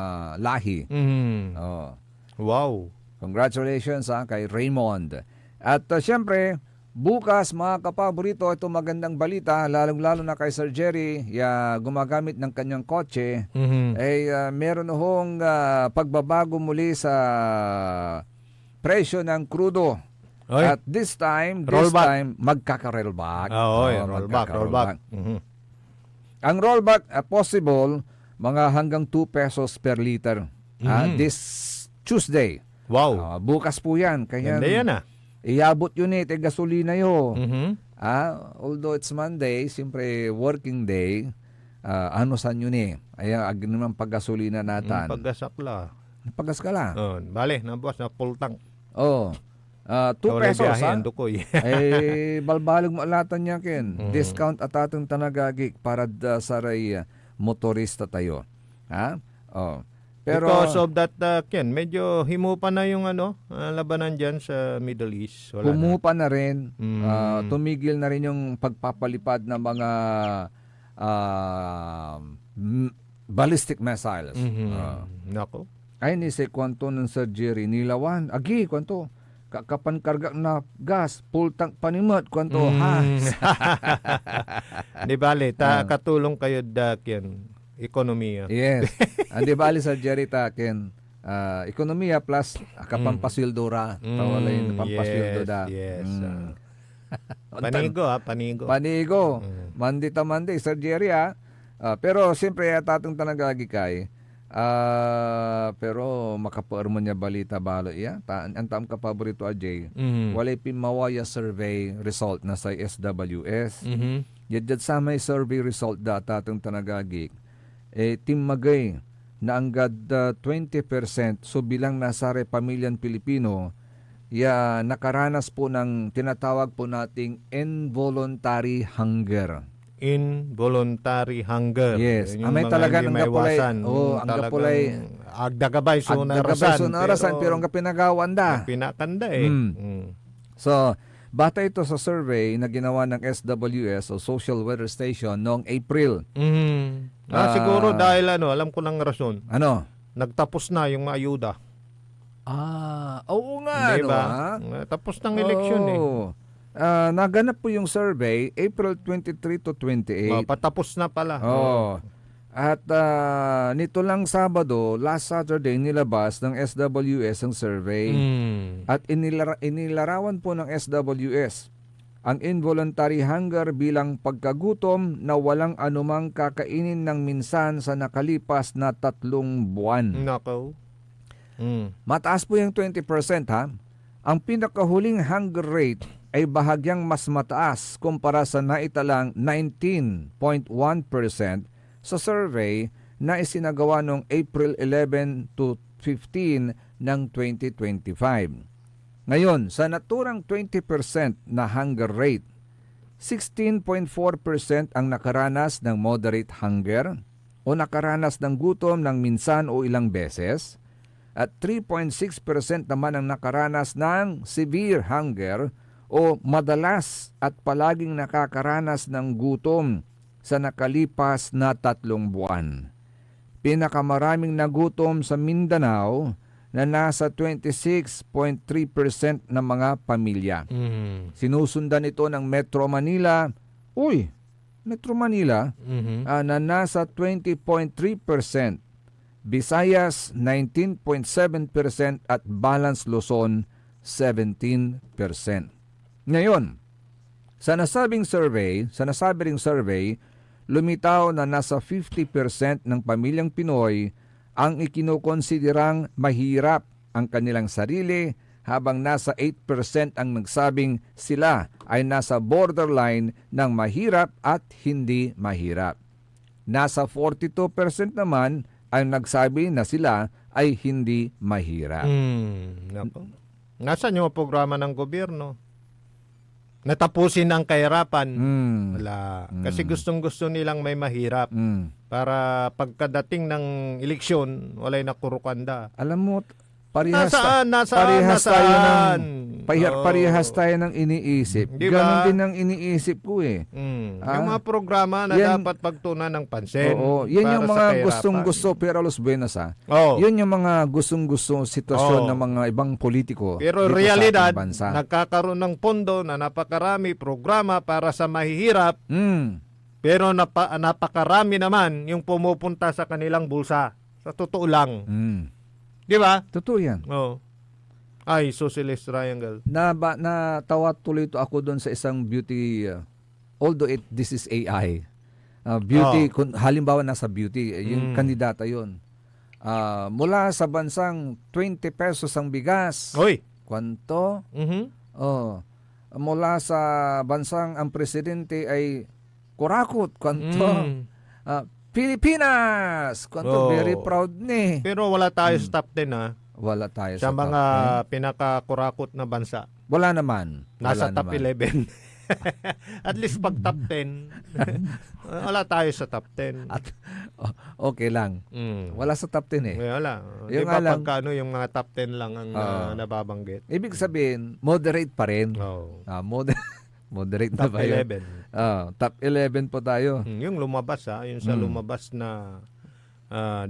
lahi. Wow. Congratulations kay Raymond. At siyempre, bukas mga kapaborito, ito magandang balita, lalong-lalo na kay Sir Jerry, gumagamit ng kanyang kotse, meron hong pagbabago muli sa presyo ng crudo. At this time, magkaka-rollback. Rollback. Ang rollback, possible, mga hanggang 2 pesos per liter. This Tuesday. Wow. Bukas po yan. Kaya, ganda yan iabot yun gasolina yun. Although it's Monday, siyempre working day, saan yun Ay, naman paggasolina natin. Paggasakla. Paggaskala. Bale, nabuas na full tank. 2 pesos balbalag mo alatan niya ken. Discount at atong tanagagik para saray motorista tayo. Pero, because of that, Ken, medyo himupa na yung labanan dyan sa Middle East. Humupa na rin. Tumigil na rin yung pagpapalipad ng mga ballistic missiles. Nako. Ay, ni si kwanto ng Sir Jerry nilawan. Agi, kwanto. Kapan karga na gas, full tank panimot, kwanto. Di bale, katulong kayo Ken. Ekonomiya. Yes. Andi bali sa Jerry Taken. Ekonomiya plus kapampasildo ra. Tawalay na pampasildo da. Yes. Panigo. Panigo. Mandi Sir Jerry pero siyempre tatong tanagagi kay. Pero makapaar mo niya balita balo ang tam ka paborito AJ. Walay pimawaya survey result na sa SWS. Yadjad sa may survey result data tatong tanagagi. Timmagay na anggad 20% so bilang nasare pamilyang Pilipino nakaranas po ng tinatawag po nating involuntary hunger. Involuntary hunger. Yes. May talaga ang gapulay. Ang gapulay agdagabay sunarasan. Pero ang pinagawan da. Pinakanda So, bata ito sa survey na ginawa ng SWS o Social Weather Station noong April. Siguro dahil alam ko ng rason. Nagtapos na yung maayuda. Oo nga. Diba? Tapos ng eleksyon naganap po yung survey April 23 to 28. Patapos na pala. At nito lang Sabado, last Saturday, nilabas ng SWS ang survey. At inilarawan po ng SWS ang involuntary hunger bilang pagkagutom na walang anumang kakainin ng minsan sa nakalipas na 3 buwan. Nako. Mataas po yung 20% Ang pinakahuling hunger rate ay bahagyang mas mataas kumpara sa naitalang 19.1% sa survey na isinagawa noong April 11 to 15 ng 2025. Ngayon, sa naturang 20% na hunger rate, 16.4% ang nakaranas ng moderate hunger o nakaranas ng gutom ng minsan o ilang beses, at 3.6% naman ang nakaranas ng severe hunger o madalas at palaging nakakaranas ng gutom sa nakalipas na 3 buwan. Pinakamaraming nagutom sa Mindanao na nasa 26.3% ng mga pamilya. Sinusundan ito ng Metro Manila, na nasa 20.3%, Visayas 19.7% at Balance Luzon 17%. Ngayon, sa nasabing survey, lumitaw na nasa 50% ng pamilyang Pinoy ang ikinukonsiderang mahirap ang kanilang sarili, habang nasa 8% ang nagsabing sila ay nasa borderline ng mahirap at hindi mahirap. Nasa 42% naman ang nagsabi na sila ay hindi mahirap. Nasaan yung programa ng gobyerno? Natapusin ang kahirapan. Wala. Kasi gustong-gusto nilang may mahirap. Para pagkadating ng eleksyon, walay nakurukanda. Alam mo, parehas tayo ng iniisip. Diba? Ganon din ang iniisip ko eh. Yung mga programa na dapat pagtunan ng pansin. Oo, yan yung mga gustong-gusto, pero Los Buenos Yun yung mga gustong-gusto sitwasyon ng mga ibang politiko. Pero realidad, nagkakaroon ng pondo na napakarami programa para sa mahihirap, pero napakarami naman yung pumupunta sa kanilang bulsa. Sa totoo lang. Di ba? Totoo yan. Oo. Ay, socialist triangle. Natawa tuloy ito ako doon sa isang beauty, although this is AI. Beauty, halimbawa nasa beauty, yung kandidata yon. Mula sa bansang 20 pesos ang bigas. Kwanto? Mula sa bansang ang presidente ay kurakot. Kwanto? Pilipinas! Kwanto, very proud ni. Pero wala tayo sa top 10 Wala tayo sa mga pinakakurakot na bansa. Wala naman. Nasa top 11. At least pag top 10, wala tayo sa top 10. Okay lang. Wala sa top 10 eh. Wala. Di ba pagka yung mga top 10 lang ang nababanggit? Ibig sabihin, moderate pa rin. Moderate na top ba yun? 11. Top 11 po tayo. Yung lumabas yung sa lumabas na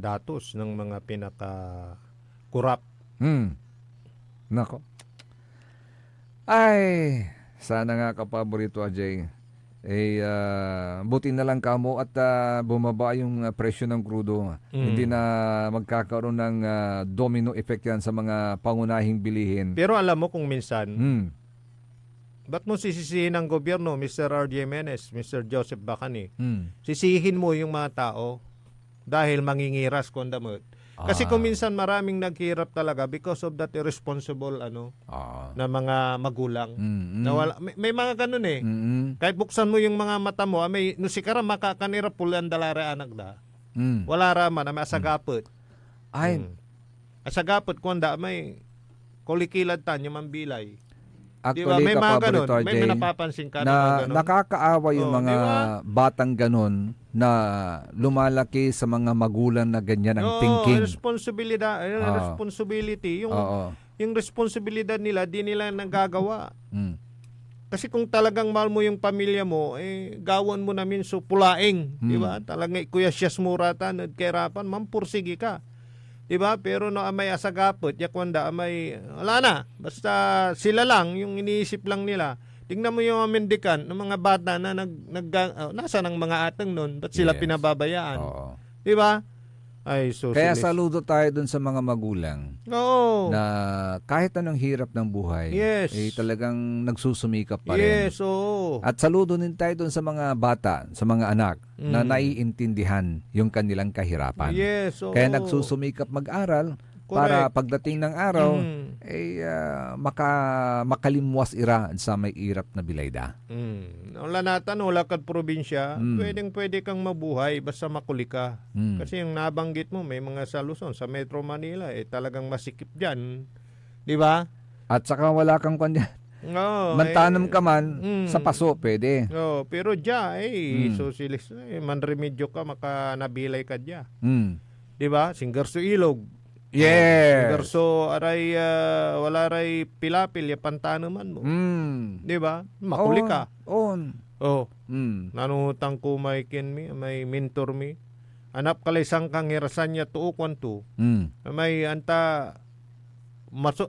datos ng mga pinaka-kurap. Nako. Ay, sana nga kapaborito Ajay. Buti na lang kamo at bumaba yung presyo ng krudo. Hindi na magkakaroon ng domino effect yan sa mga pangunahing bilihin. Pero alam mo kung minsan, ba't mo sisisihin ng gobyerno, Mr. R.J. Menes, Mr. Joseph Bacani? Sisihin mo yung mga tao dahil mangingiras kung damot. Kasi kung minsan maraming naghirap talaga because of that irresponsible na mga magulang. Na wala, may mga ganun eh. Kahit buksan mo yung mga mata mo, may nusikara makakanira pulan dalare anak da. Wala raman na may asagapot. Asagapot kung da may kulikilad tan yung mambilay. Actually, diba? May mga ganun. RJ, may napapansin ka na ganun. nakakaawa yung mga batang ganun na lumalaki sa mga magulang na ganyan ang thinking. Responsibility. Yung responsibilidad nila, di nila nagagawa. Kasi kung talagang mahal mo yung pamilya mo, gawan mo namin so pulaing. Diba? Talagang kuya siyas muratan at kairapan, mampursigi ka. Diba? Pero no may asagapot, yakwanda may wala na. Basta sila lang yung iniisip lang nila. Tingnan mo yung mendikan ng mga bata na nasa ng mga atang noon, ba't sila pinababayaan? Diba? Ay, so kaya saludo tayo dun sa mga magulang. Na kahit anong hirap ng buhay, talagang nagsusumikap pa rin. At saludo din tayo dun sa mga bata, sa mga anak, na naiintindihan yung kanilang kahirapan. Kaya nagsusumikap mag-aral para pagdating ng araw, makalimwas ira sa may irap na bilayda. Wala natan, wala kad probinsya, pwede kang mabuhay basta makuli ka. Kasi yung nabanggit mo, may mga sa Luzon, sa Metro Manila, talagang masikip dyan. Di ba? At saka wala kang kanya. Mantanam ka man, sa paso, pwede. Pero dya, socialist, manremedyo ka, makanabilay ka dya. Di ba? Singgarso ilog. Yes. Singgarso aray, wala ray pilapil, ya pantanaman mo. Di ba? Makuli ka. Nanutang ko may mentor mi. Anap kalay sang kang hirasan niya tuukwan to. May anta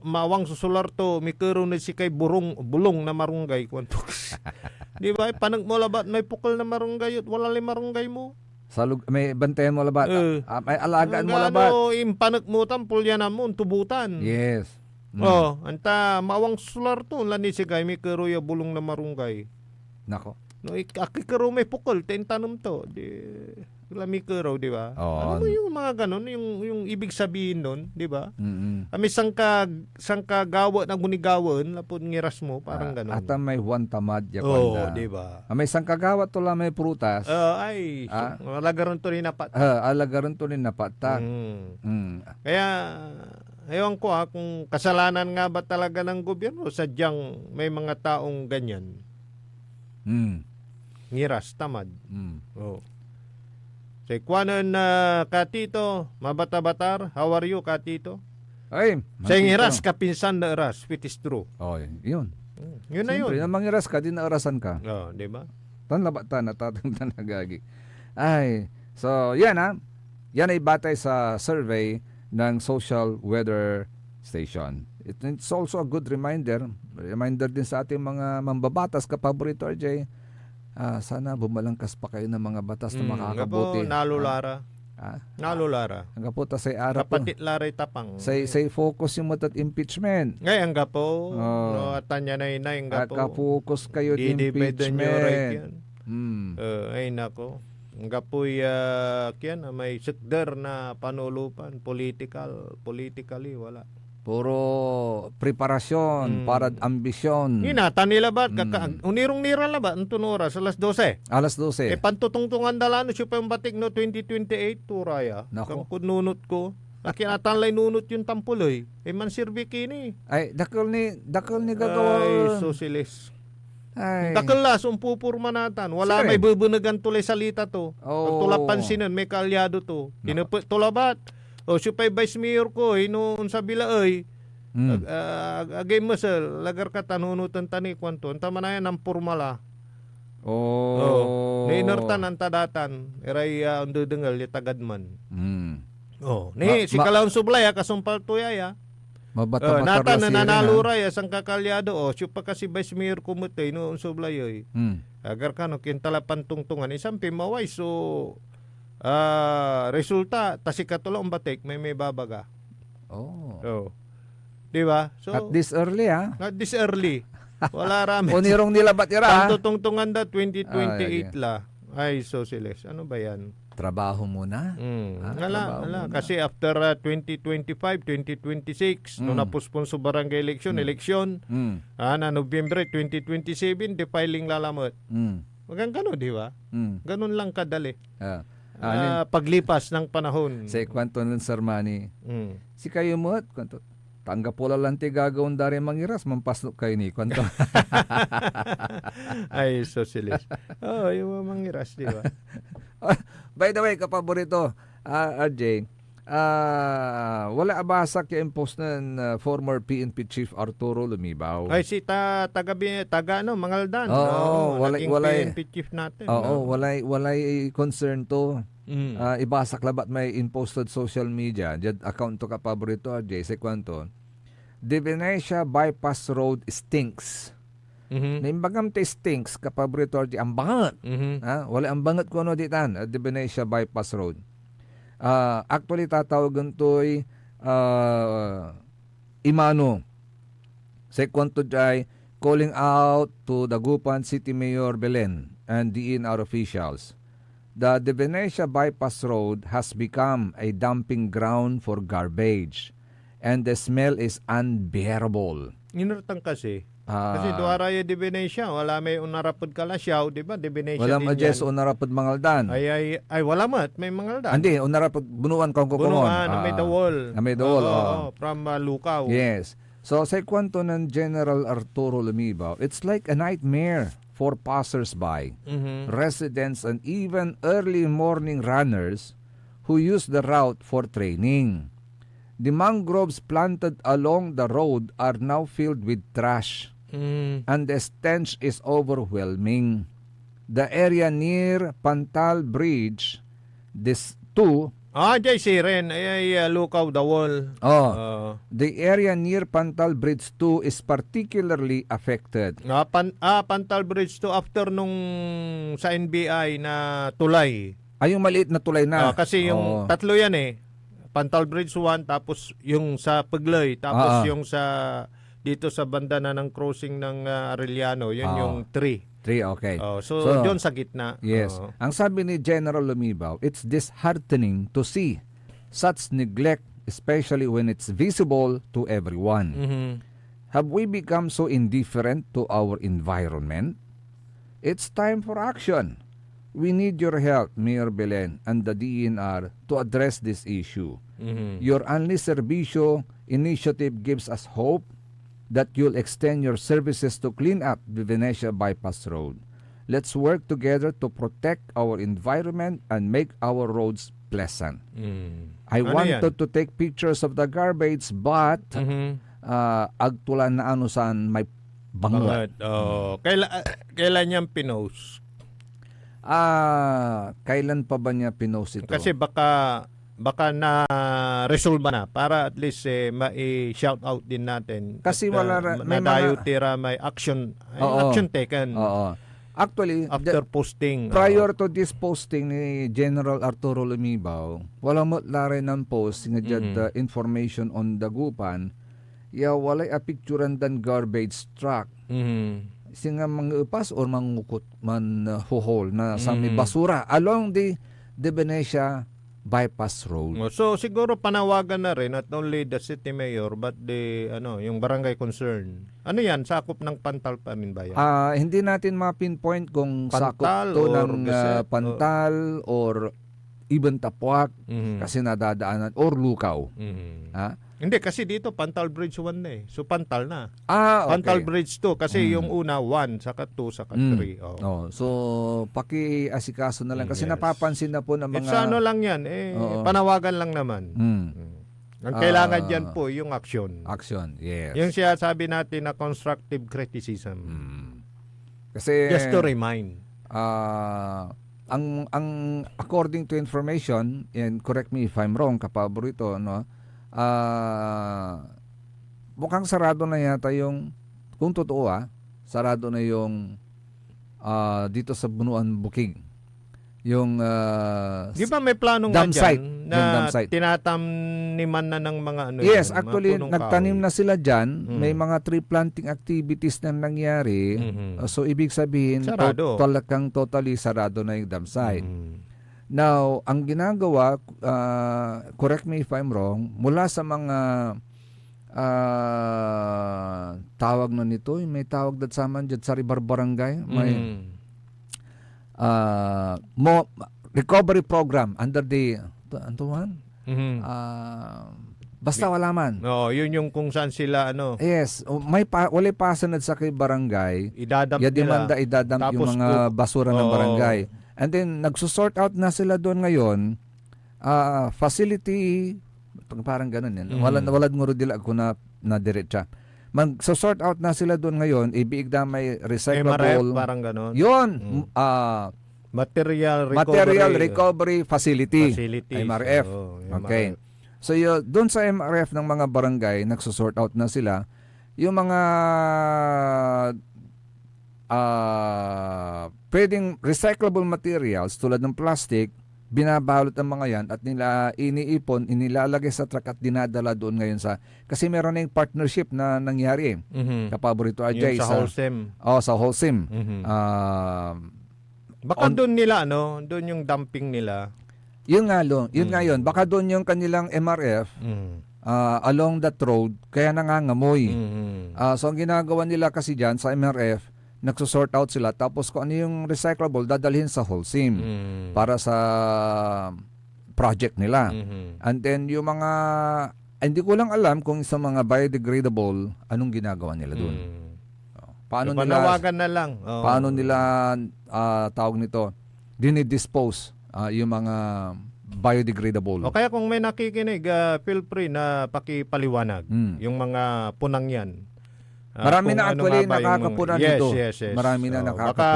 mawang susular to mikero na si kay bulong na marunggay kwanto. Di ba? Panag mo labat may pukol na marunggay at wala li marunggay mo. May bantayan mo labat. May alagaan mo labat. Impanag mo tampulyanan mo tubutan. Yes. Anta mawang susular to lani si kay mikero ya bulong na marunggay. Nako. No, akikero may pukol, tanam to. Lamikero, di ba? Ano mo yung mga ganon, yung ibig sabihin nun, di ba? May sangka gawa na gunigawan, lapod ngiras mo, parang ganon. At may huwan tamad, di ba? May sangka gawa to lang may prutas. Alagaron to rin napat. Alagaron to rin napat. Kaya, ewan ko kung kasalanan nga ba talaga ng gobyerno, sadyang may mga taong ganyan. Ngiras, tamad. Say, kwanan Katito, mabata-batar, how are you, Katito? Ay, say, ngiras, kapinsan na eras, which is true. Yun. Yun na yun. Siyempre, na mangiras ka, di naarasan ka. Di ba? Tanlabatan, natatang tanagagi. Ay, so, yan Yan ay batay sa survey ng Social Weather Station. It's also a good reminder din sa ating mga mambabatas, kapaborito, RJ. Sana bumalangkas pa kayo ng mga batas na makakabuti. Nalulara. Nalulara. Ang gapo ta say ara po. Kapatit laray tapang. Say focus yung matat impeachment. Ngay ang gapo. No, atanya na ang gapo. Focus kayo ng impeachment. Ay nako. Ang gapoy kiyan may sekder na panulupan politically wala. Puro preparasyon, para ambisyon. Inata nila ba? Unirong nira la ba? Antong oras? Alas 12? Alas 12. Pantutungtungan dalano siya pa yung batik no 2028 turaya. Nako. Kung nunot ko. Nakinatan lay nunot yung tampuloy. Man sirbi kini. Ay, dakol ni gagawa. Ay, socialist. Dakalas, pupurma natan. Wala may bubunagan tulay salita to. Tulap pansinan, may kalyado to. Tulabat. Siya pa'y vice mayor ko, noon sa Bilaay, agay masal, lagar ka tanunutan tani kwanto, ang tama na yan ang purmala. Nainertan ang tadatan, eray undo dengal, yatagadman. Si Kalaon Sublay, kasumpal tuyaya. Natan na nanaluray, sang kakalyado, siya pa kasi vice mayor ko mutay, noon Sublay, agar ka, kintala pantungtungan, isang pimaway, so, resulta tasikatulo ang batik may babaga. Di ba? So at this early At this early. Wala rami. Unirong nila batira. Pantutungtungan da 2028 la. Ay socialist. Ano ba yan? Trabaho muna. Wala. Kasi after 2025, 2026, no napuspon sa barangay election, na Nobyembre 2027, defiling lalamot. Magang gano'n, di ba? Ganun lang kadali. Paglipas ng panahon. Sa kwanto ng Sarmani, si kayo mo, kwanto, tanggap po lang ti gagawin dari mangiras, mampasok kayo ni kwanto. Ay, socialist. Yung mangiras, di ba? By the way, kapaborito, RJ, wala abasak yung post ng former PNP Chief Arturo Lumibaw. Ay, si taga Mangaldan. Wala PNP Chief natin. Walay concern to. Ibasak labat may imposted social media. Jad account to kapaborito, RJ, sa kwanto. The Venecia Bypass Road stinks. Naimbagam te stinks kapaborito, RJ, ang bangat. Wala ang bangat ko ano ditan at the Venecia Bypass Road. Actually tatawagan to'y Imano sa kwanto jay calling out to Dagupan City Mayor Belen and DNR officials. The Venecia Bypass Road has become a dumping ground for garbage and the smell is unbearable. Inurtang kasi duaraya di Venecia, wala may unarapod kalasyaw, di ba? Di Venecia wala majes unarapod Mangaldan. Ay wala mat, may Mangaldan. Hindi, unarapod bunuan kong kukumon. Bunuan, may the wall. May the wall. From Lukaw. Yes. So sa kwento ng General Arturo Lumibaw, it's like a nightmare for passers-by, residents, and even early morning runners who use the route for training. The mangroves planted along the road are now filled with trash, and the stench is overwhelming. The area near Pantal Bridge, this too. Jay Siren, Lukaw the Wall. The area near Pantal Bridge 2 is particularly affected. Pantal Bridge 2 after nung sa NBI na tulay. Yung maliit na tulay na. Kasi yung tatlo yan Pantal Bridge 1, tapos yung sa Pagloy, tapos yung sa dito sa banda na ng crossing ng Arellano, yun yung 3. Okay. So doon sa gitna. Yes. Ang sabi ni General Lumibaw, it's disheartening to see such neglect, especially when it's visible to everyone. Have we become so indifferent to our environment? It's time for action. We need your help, Mayor Belen, and the DNR to address this issue. Your Anli Servicio initiative gives us hope that you'll extend your services to clean up the Venecia Bypass Road. Let's work together to protect our environment and make our roads pleasant. I wanted to take pictures of the garbage, but agtulan na saan may bangot. Kailan niyang pinost? Kailan pa ba niya pinost ito? Kasi baka na resolve na para at least ma-shout out din natin. Kasi wala may may action taken. Actually, after posting. Prior to this posting ni General Arturo Lumibaw, wala mo rin ng post nga information on Dagupan. Walay a picturean dan garbage truck. Singa mangupas or mangukot man huhol na sa may basura along the Venecia Bypass Road. So siguro panawagan na rin not only the city mayor but the yung barangay concern. Ano yan, sakop ng Pantal pa rin ba yan? Hindi natin ma-pinpoint kung sakop to ng Pantal or even Tapuac kasi nadadaanan or Lukaw. Hindi, kasi dito Pantal Bridge 1 na So Pantal na. Okay. Pantal Bridge 2 kasi yung una 1, saka 2, saka 3. So paki-asikaso na lang kasi napapansin na po ng mga... It's lang yan. Panawagan lang naman. Ang kailangan dyan po yung action. Action, yes. Yung siya sabi natin na constructive criticism. Kasi... Just to remind. Ang according to information, and correct me if I'm wrong, kapaborito, mukhang sarado na yata yung, kung totoo sarado na yung dito sa Bunuan Bukig. Yung di ba may plano dam nga site, dyan na tinataniman na ng mga Yes, actually nagtanim na sila dyan. May mga tree planting activities na nangyari. So ibig sabihin talagang totally sarado na yung dam site. Now, ang ginagawa, correct me if I'm wrong, mula sa mga tawag na nito, may tawag dat saman dyan sa Ribar Barangay, may recovery program under the basta wala man. Yun yung kung saan sila Yes, may wala pasanad sa kay barangay. Idadamp idadamp yung mga basura ng barangay. And then nagsusort out na sila doon ngayon. Facility parang ganun yan. Walad mo dila ako na diretsa. Mag-sort out na sila doon ngayon, ibiig na may recyclable. MRF, parang ganun. Yun. Material recovery facility. MRF. Okay. So doon sa MRF ng mga barangay, nagsusort out na sila. Yung mga pwedeng recyclable materials tulad ng plastic, binabalot ang mga yan at nila iniipon, inilalagay sa truck at dinadala doon ngayon kasi meron na yung partnership na nangyari kapaborito Ajay sa Holcim. Sa Holcim. Baka doon nila doon yung dumping nila. Yun nga yun. Baka doon yung kanilang MRF along that road kaya nangangamoy. So ang ginagawa nila kasi diyan sa MRF, nagsusort out sila tapos kung ano yung recyclable dadalhin sa Holcim para sa project nila. And then yung mga Hindi ko lang alam kung sa mga biodegradable, anong ginagawa nila doon. Paano nila, panawagan na lang. paano nila tawag nito, dinidispose yung mga biodegradable. O kaya kung may nakikinig, feel free na pakipaliwanag yung mga punang yan. Marami Kung na actually nga ba yung- nakakapunan dito. Yes. Marami na So, nakakapunan. Baka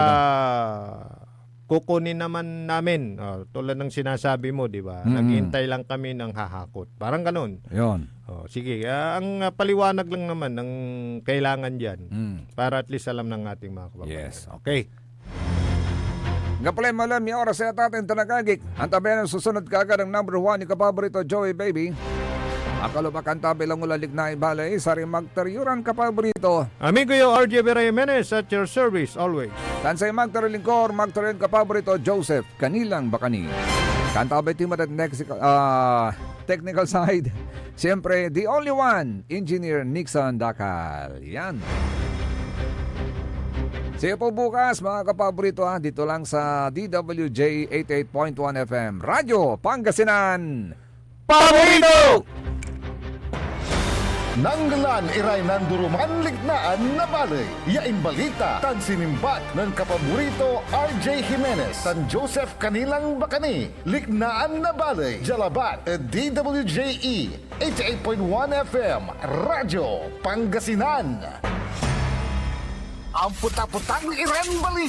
kukunin naman namin. Tulad ng sinasabi mo, di ba? Naghihintay lang kami ng hahakot. Parang ganun. Yun. Sige, ang paliwanag lang naman ng kailangan dyan para at least alam ng ating mga kababayan. Yes. Okay. Nga pala malam, yung oras sa atin tanagagik. Ang tabi ng susunod kaagad ng number 1 ni kapaborito Joey Baby. Akalubakan tabi lang ulalig na ibalay. Sari magtaryuran kapaborito. Amigo yo, RJ Vera Jimenez at your service always. Tansay magtarulingkor, magtaryuran kapaborito Joseph Kanilang Bakani. Kantabay team at technical side. Siyempre, the only one, Engineer Nixon Dakal. Yan. Sige po bukas mga kapaborito dito lang sa DWJ 88.1 FM Radyo Pangasinan Paborito! Nanggalan iray nanduruman lignaan na balay. Yain balita tan sinimbat ng kapaborito RJ Jimenez tan Joseph Kanilang Bakani. Lignaan na balay. Jalabat DWJE 88.1 FM Radyo Pangasinan. Ang puta-putang iran balita.